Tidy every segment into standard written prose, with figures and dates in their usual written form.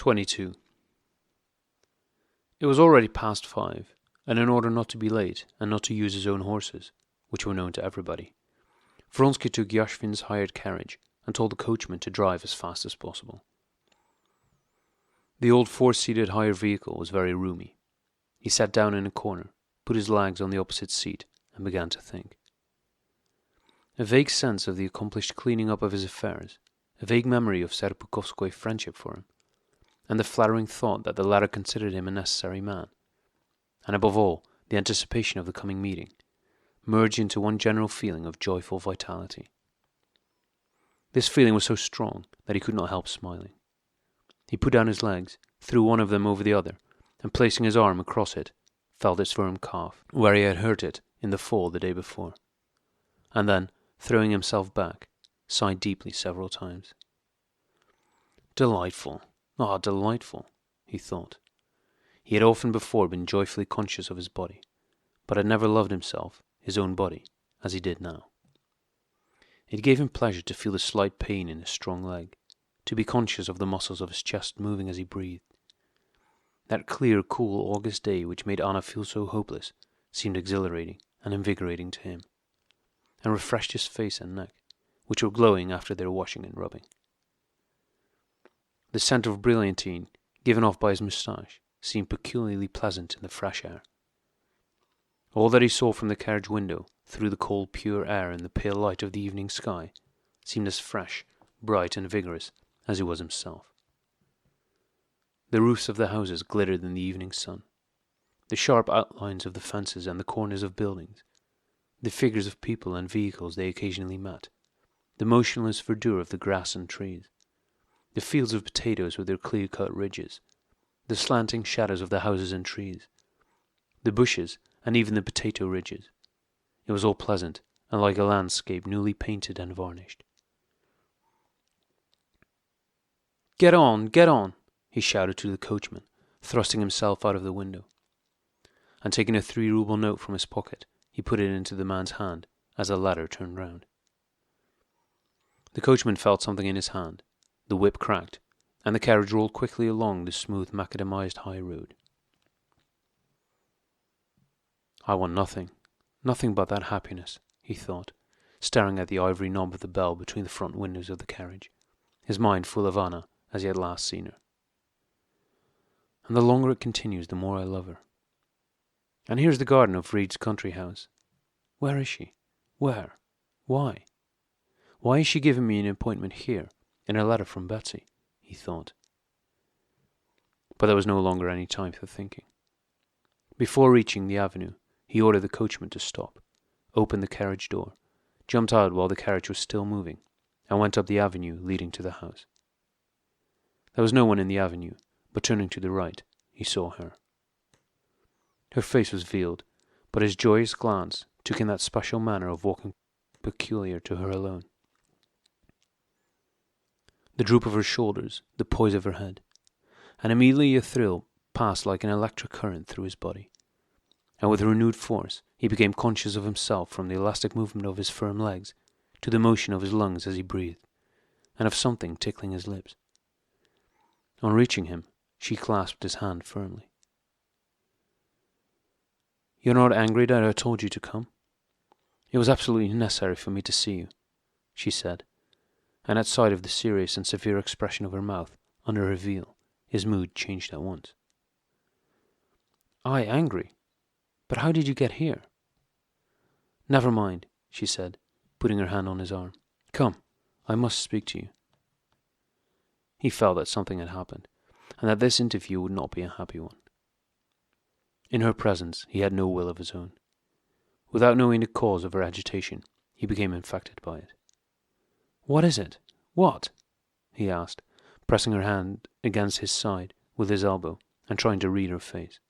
22. It was already past 5, and in order not to be late and not to use his own horses, which were known to everybody, Vronsky took Yashvin's hired carriage and told the coachman to drive as fast as possible. The old 4-seated hired vehicle was very roomy. He sat down in a corner, put his legs on the opposite seat, and began to think. A vague sense of the accomplished cleaning up of his affairs, a vague memory of Serpukhowskoy's friendship for him, and the flattering thought that the latter considered him a necessary man, and above all, the anticipation of the coming meeting, merged into one general feeling of joyful vitality. This feeling was so strong that he could not help smiling. He put down his legs, threw one of them over the other, and placing his arm across it, felt its firm calf, where he had hurt it in the fall the day before, and then, throwing himself back, sighed deeply several times. Delightful, delightful, he thought. He had often before been joyfully conscious of his body, but had never loved himself, his own body, as he did now. It gave him pleasure to feel the slight pain in his strong leg, to be conscious of the muscles of his chest moving as he breathed. That clear, cool August day which made Anna feel so hopeless seemed exhilarating and invigorating to him, and refreshed his face and neck, which were glowing after their washing and rubbing. The scent of brilliantine, given off by his moustache, seemed peculiarly pleasant in the fresh air. All that he saw from the carriage window, through the cold pure air and the pale light of the evening sky, seemed as fresh, bright, and vigorous as he was himself. The roofs of the houses glittered in the evening sun. The sharp outlines of the fences and the corners of buildings, the figures of people and vehicles they occasionally met, the motionless verdure of the grass and trees, the fields of potatoes with their clear-cut ridges, the slanting shadows of the houses and trees, the bushes, and even the potato ridges. It was all pleasant, and like a landscape newly painted and varnished. Get on, he shouted to the coachman, thrusting himself out of the window. And taking a 3-ruble note from his pocket, he put it into the man's hand as the latter turned round. The coachman felt something in his hand, the whip cracked, and the carriage rolled quickly along the smooth macadamized high road. I want nothing but that happiness, he thought, staring at the ivory knob of the bell between the front windows of the carriage, his mind full of Anna as he had last seen her. And the longer it continues, the more I love her. And here's the garden of Reed's country house. Where is she? Where? Why? Why is she giving me an appointment here, in a letter from Betsy? He thought. But there was no longer any time for thinking. Before reaching the avenue, he ordered the coachman to stop, opened the carriage door, jumped out while the carriage was still moving, and went up the avenue leading to the house. There was no one in the avenue, but turning to the right, he saw her. Her face was veiled, but his joyous glance took in that special manner of walking peculiar to her alone. The droop of her shoulders, the poise of her head, and immediately a thrill passed like an electric current through his body, and with renewed force he became conscious of himself from the elastic movement of his firm legs to the motion of his lungs as he breathed, and of something tickling his lips. On reaching him, she clasped his hand firmly. You're not angry that I told you to come? It was absolutely necessary for me to see you, she said, and at sight of the serious and severe expression of her mouth under her veil, his mood changed at once. I angry? But how did you get here? Never mind, she said, putting her hand on his arm. Come, I must speak to you. He felt that something had happened, and that this interview would not be a happy one. In her presence he had no will of his own. Without knowing the cause of her agitation, he became infected by it. What is it? What? He asked, pressing her hand against his side with his elbow and trying to read her face.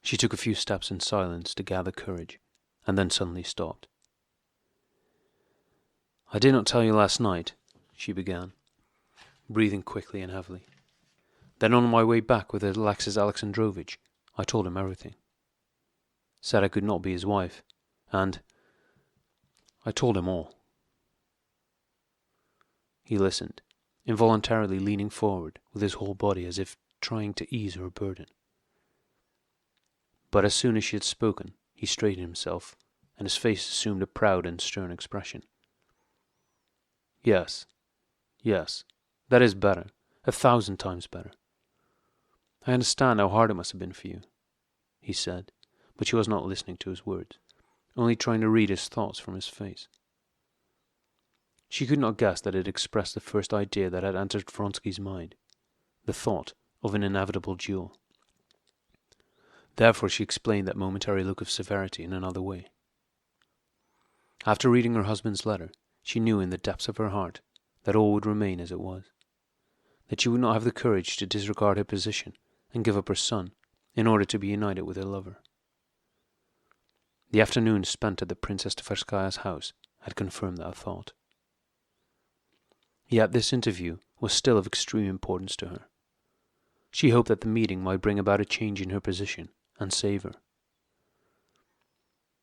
She took a few steps in silence to gather courage, and then suddenly stopped. I did not tell you last night, she began, breathing quickly and heavily. Then on my way back with Alexis Alexandrovitch, I told him everything. Said I could not be his wife, and I told him all. He listened, involuntarily leaning forward with his whole body as if trying to ease her burden. But as soon as she had spoken, he straightened himself, and his face assumed a proud and stern expression. Yes, that is better, 1,000 times better. I understand how hard it must have been for you, he said, but she was not listening to his words, only trying to read his thoughts from his face. She could not guess that it expressed the first idea that had entered Vronsky's mind, the thought of an inevitable duel. Therefore she explained that momentary look of severity in another way. After reading her husband's letter, she knew in the depths of her heart that all would remain as it was, that she would not have the courage to disregard her position and give up her son in order to be united with her lover. The afternoon spent at the Princess Tverskaya's house had confirmed that thought. Yet this interview was still of extreme importance to her. She hoped that the meeting might bring about a change in her position and save her.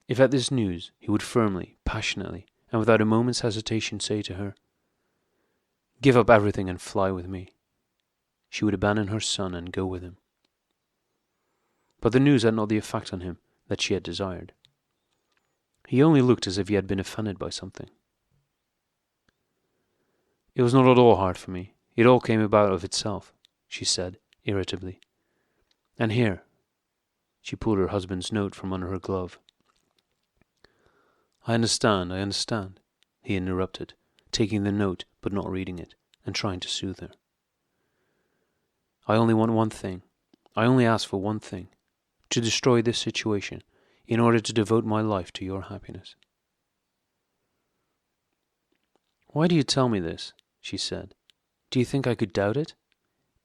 If at this news he would firmly, passionately, and without a moment's hesitation say to her, "Give up everything and fly with me," she would abandon her son and go with him. But the news had not the effect on him that she had desired. He only looked as if he had been offended by something. "It was not at all hard for me. It all came about of itself," she said, irritably. "And here," she pulled her husband's note from under her glove. I understand, he interrupted, taking the note but not reading it, and trying to soothe her. "I only want one thing. I only ask for one thing. To destroy this situation, in order to devote my life to your happiness." "Why do you tell me this?" she said. "Do you think I could doubt it?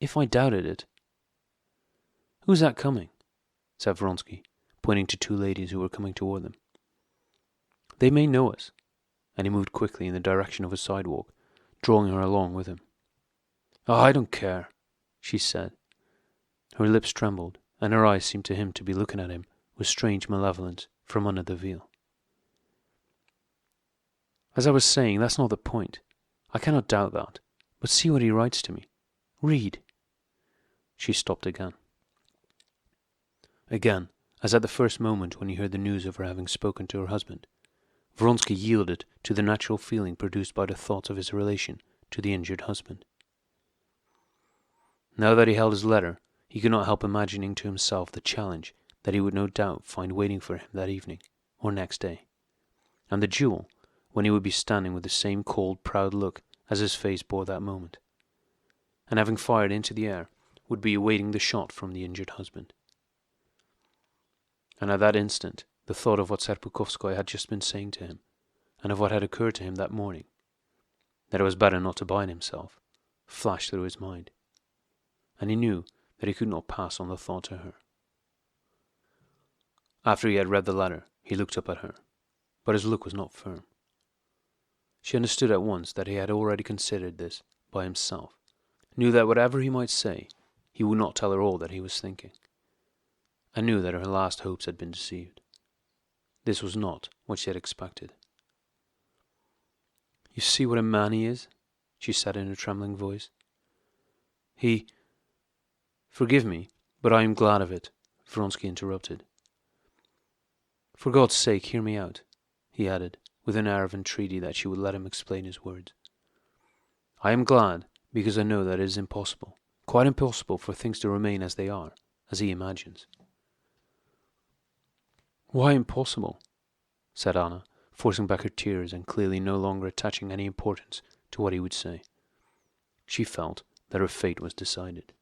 If I doubted it—" "Who's that coming?" said Vronsky, pointing to 2 ladies who were coming toward them. "They may know us," and he moved quickly in the direction of a sidewalk, drawing her along with him. "Oh, I don't care," she said. Her lips trembled, and her eyes seemed to him to be looking at him with strange malevolence from under the veil. "As I was saying, that's not the point. I cannot doubt that. But see what he writes to me. Read." She stopped again. Again, as at the first moment when he heard the news of her having spoken to her husband, Vronsky yielded to the natural feeling produced by the thoughts of his relation to the injured husband. Now that he held his letter, he could not help imagining to himself the challenge that he would no doubt find waiting for him that evening or next day, and the duel when he would be standing with the same cold, proud look as his face bore that moment, and having fired into the air, would be awaiting the shot from the injured husband. And at that instant, the thought of what Serpukhowskoy had just been saying to him, and of what had occurred to him that morning, that it was better not to bind himself, flashed through his mind, and he knew that he could not pass on the thought to her. After he had read the letter, he looked up at her, but his look was not firm. She understood at once that he had already considered this by himself, knew that whatever he might say, he would not tell her all that he was thinking, and knew that her last hopes had been deceived. This was not what she had expected. "You see what a man he is?" she said in a trembling voice. "Forgive me, but I am glad of it," Vronsky interrupted. "For God's sake, hear me out," he added, with an air of entreaty that she would let him explain his words. "I am glad because I know that it is impossible, quite impossible for things to remain as they are, as he imagines." "Why impossible?" said Anna, forcing back her tears and clearly no longer attaching any importance to what he would say. She felt that her fate was decided.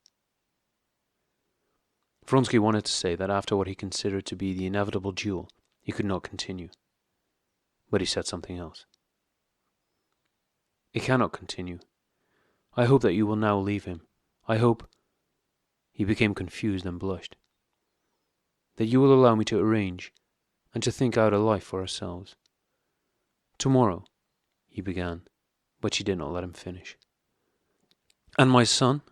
Vronsky wanted to say that after what he considered to be the inevitable duel, he could not continue. But he said something else. "It cannot continue. I hope that you will now leave him. I hope—" He became confused and blushed. "That you will allow me to arrange and to think out a life for ourselves. Tomorrow," he began, but she did not let him finish. "And my son?"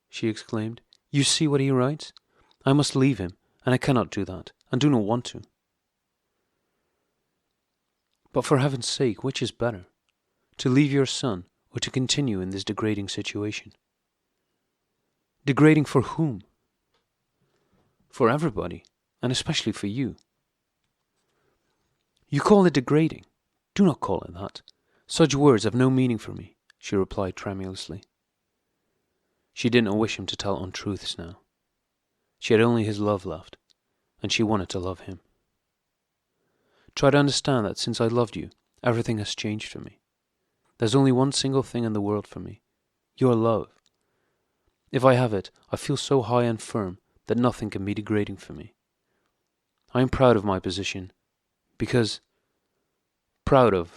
she exclaimed. "You see what he writes? I must leave him, and I cannot do that, and do not want to." "But for heaven's sake, which is better? To leave your son, or to continue in this degrading situation? Degrading for whom? For everybody, and especially for you. You call it degrading. Do not call it that. Such words have no meaning for me, she replied tremulously. She did not wish him to tell untruths now. She had only his love left, and she wanted to love him. Try to understand that since I loved you, everything has changed for me. There's only one single thing in the world for me, your love. If I have it, I feel so high and firm that nothing can be degrading for me. I am proud of my position, because... Proud.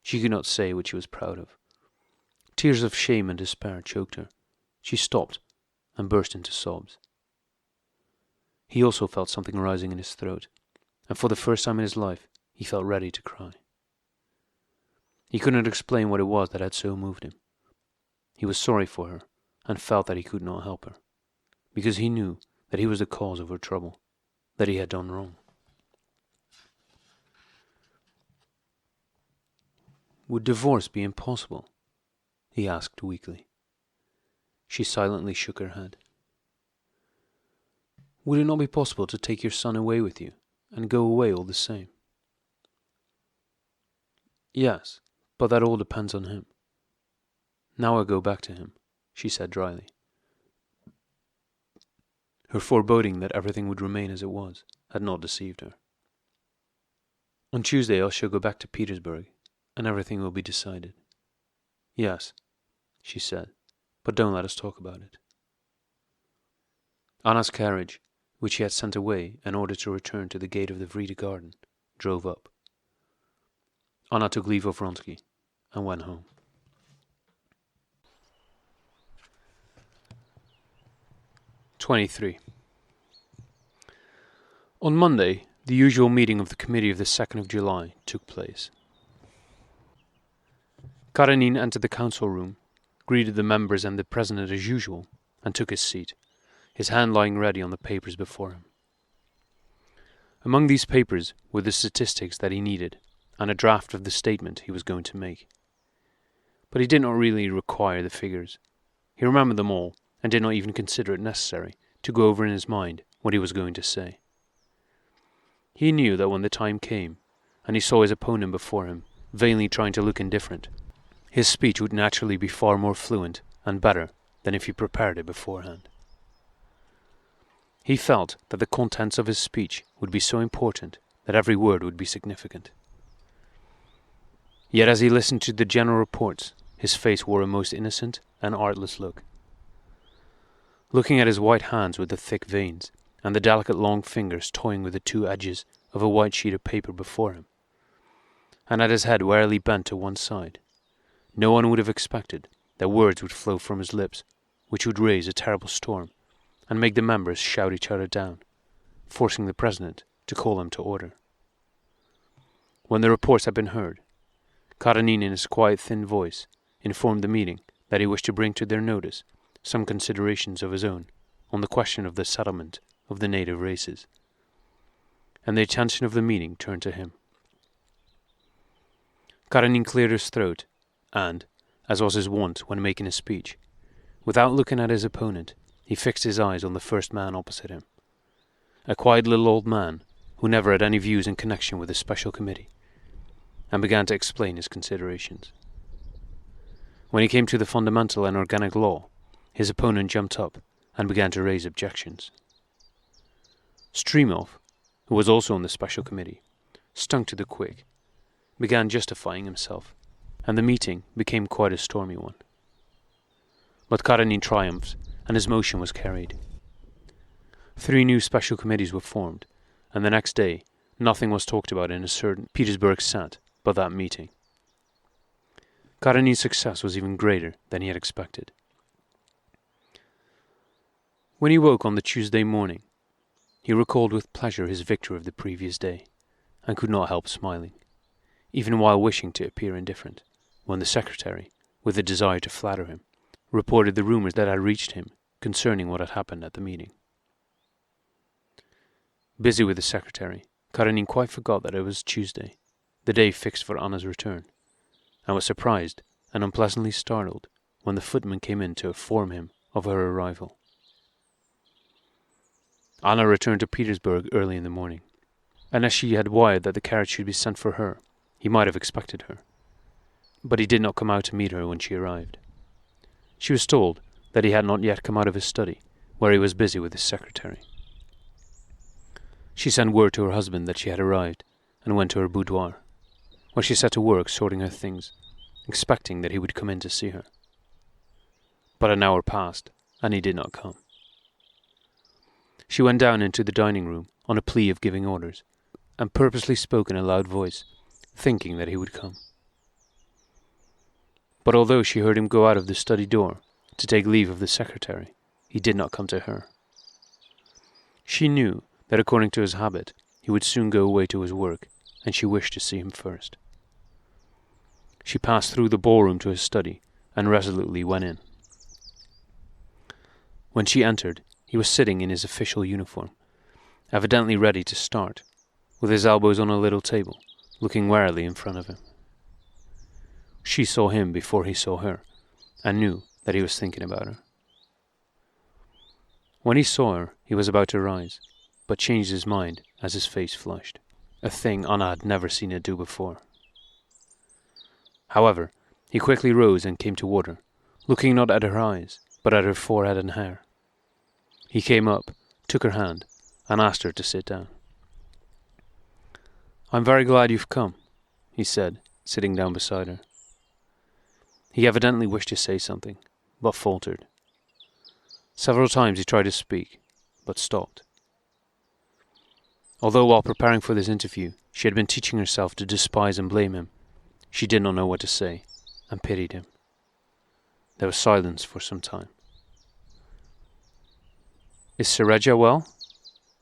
She could not say what she was proud of. Tears of shame and despair choked her. She stopped and burst into sobs. He also felt something rising in his throat, and for the first time in his life, he felt ready to cry. He could not explain what it was that had so moved him. He was sorry for her, and felt that he could not help her, because he knew that he was the cause of her trouble, that he had done wrong. Would divorce be impossible? He asked weakly. She silently shook her head. Would it not be possible to take your son away with you, and go away all the same? Yes, but that all depends on him. Now I go back to him, she said dryly. Her foreboding that everything would remain as it was had not deceived her. On Tuesday I shall go back to Petersburg, and everything will be decided. Yes, she said, but don't let us talk about it. Anna's carriage, which he had sent away in order to return to the gate of the Vrede garden, drove up. Anna took leave of Vronsky and went home. '23. On Monday, the usual meeting of the committee of the 2nd of July took place. Karenina entered the council room, greeted the members and the president as usual, and took his seat, his hand lying ready on the papers before him. Among these papers were the statistics that he needed, and a draft of the statement he was going to make. But he did not really require the figures. He remembered them all, and did not even consider it necessary to go over in his mind what he was going to say. He knew that when the time came, and he saw his opponent before him, vainly trying to look indifferent, his speech would naturally be far more fluent and better than if he prepared it beforehand. He felt that the contents of his speech would be so important that every word would be significant. Yet as he listened to the general reports, his face wore a most innocent and artless look. Looking at his white hands with the thick veins, and the delicate long fingers toying with the two edges of a white sheet of paper before him, and at his head warily bent to one side, no one would have expected that words would flow from his lips which would raise a terrible storm and make the members shout each other down, forcing the president to call them to order. When the reports had been heard, Karenina in his quiet thin voice informed the meeting that he wished to bring to their notice some considerations of his own on the question of the settlement of the native races, and the attention of the meeting turned to him. Karenin cleared his throat, and, as was his wont when making a speech, without looking at his opponent, he fixed his eyes on the first man opposite him, a quiet little old man who never had any views in connection with the special committee, and began to explain his considerations. When he came to the fundamental and organic law, his opponent jumped up and began to raise objections. Stremov, who was also on the special committee, stung to the quick, began justifying himself, and the meeting became quite a stormy one. But Karenin triumphed, and his motion was carried. 3 new special committees were formed, and the next day nothing was talked about in a certain Petersburg Sat but that meeting. Karenin's success was even greater than he had expected. When he woke on the Tuesday morning, he recalled with pleasure his victory of the previous day, and could not help smiling, even while wishing to appear indifferent, when the secretary, with a desire to flatter him, reported the rumors that had reached him concerning what had happened at the meeting. Busy with the secretary, Karenin quite forgot that it was Tuesday, the day fixed for Anna's return, and was surprised and unpleasantly startled when the footman came in to inform him of her arrival. Anna returned to Petersburg early in the morning, and as she had wired that the carriage should be sent for her, he might have expected her. But he did not come out to meet her when she arrived. She was told that he had not yet come out of his study, where he was busy with his secretary. She sent word to her husband that she had arrived, and went to her boudoir, where she set to work sorting her things, expecting that he would come in to see her. But an hour passed, and he did not come. She went down into the dining room on a plea of giving orders, and purposely spoke in a loud voice, thinking that he would come. But although she heard him go out of the study door to take leave of the secretary, he did not come to her. She knew that according to his habit, he would soon go away to his work, and she wished to see him first. She passed through the ballroom to his study, and resolutely went in. When she entered, he was sitting in his official uniform, evidently ready to start, with his elbows on a little table, looking warily in front of him. She saw him before he saw her, and knew that he was thinking about her. When he saw her, he was about to rise, but changed his mind as his face flushed, a thing Anna had never seen it do before. However, he quickly rose and came toward her, looking not at her eyes, but at her forehead and hair. He came up, took her hand, and asked her to sit down. "I'm very glad you've come," he said, sitting down beside her. He evidently wished to say something, but faltered. Several times he tried to speak, but stopped. Although while preparing for this interview, she had been teaching herself to despise and blame him, she did not know what to say, and pitied him. There was silence for some time. "Is Sereja well?"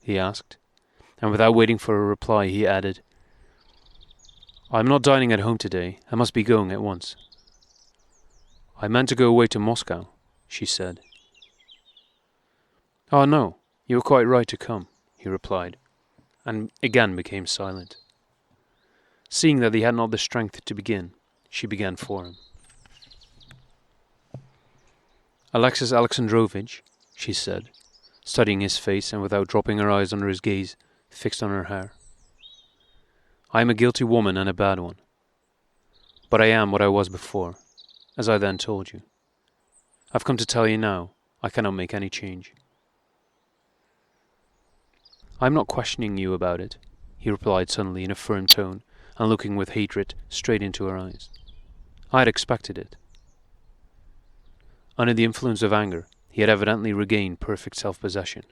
he asked, and without waiting for a reply he added, "I'm not dining at home today. I must be going at once." "I meant to go away to Moscow," she said. "Oh no, you were quite right to come," he replied, and again became silent. Seeing that he had not the strength to begin, she began for him. "Alexis Alexandrovitch," she said, studying his face and without dropping her eyes under his gaze fixed on her hair, "I am a guilty woman and a bad one. But I am what I was before, as I then told you. I've come to tell you now, I cannot make any change." "I'm not questioning you about it," he replied suddenly in a firm tone, and looking with hatred straight into her eyes. "I had expected it." Under the influence of anger, he had evidently regained perfect self-possession.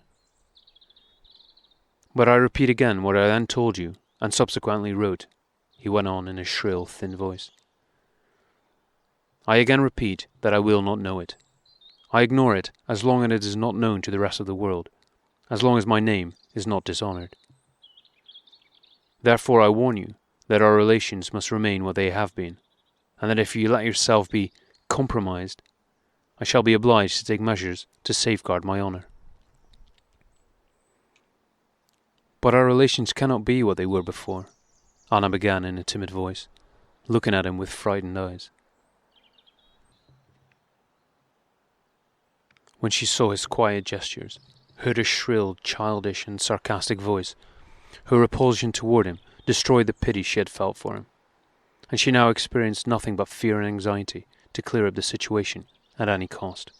"But I repeat again what I then told you, and subsequently wrote," he went on in a shrill, thin voice. "I again repeat that I will not know it. I ignore it as long as it is not known to the rest of the world, as long as my name is not dishonored. Therefore I warn you that our relations must remain what they have been, and that if you let yourself be compromised, I shall be obliged to take measures to safeguard my honor." "But our relations cannot be what they were before," Anna began in a timid voice, looking at him with frightened eyes. When she saw his quiet gestures, heard his shrill, childish and sarcastic voice, her repulsion toward him destroyed the pity she had felt for him, and she now experienced nothing but fear and anxiety to clear up the situation at any cost.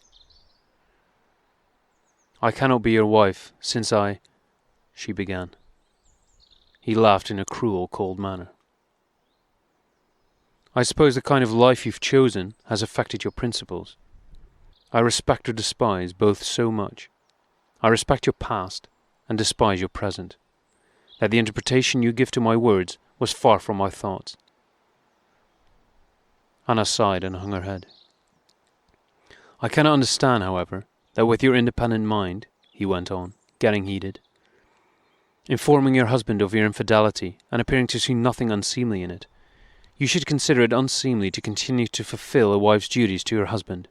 "I cannot be your wife, since she began. He laughed in a cruel, cold manner. "I suppose the kind of life you've chosen has affected your principles. I respect or despise both so much. I respect your past and despise your present, that the interpretation you give to my words was far from my thoughts." Anna sighed and hung her head. "I cannot understand, however, that with your independent mind," he went on, getting heated, "informing your husband of your infidelity and appearing to see nothing unseemly in it, you should consider it unseemly to continue to fulfill a wife's duties to your husband.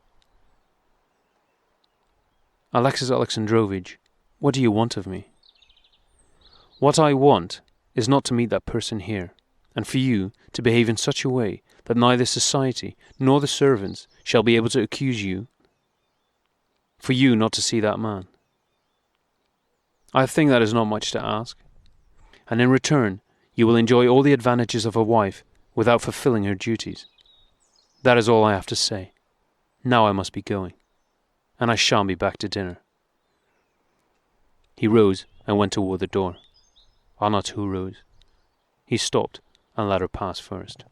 Alexis Alexandrovitch, what do you want of me?" "What I want is not to meet that person here, and for you to behave in such a way that neither society nor the servants shall be able to accuse you, for you not to see that man. I think that is not much to ask, and in return you will enjoy all the advantages of a wife without fulfilling her duties. That is all I have to say. Now I must be going, and I shan't be back to dinner." He rose and went toward the door. Anna too rose. He stopped and let her pass first.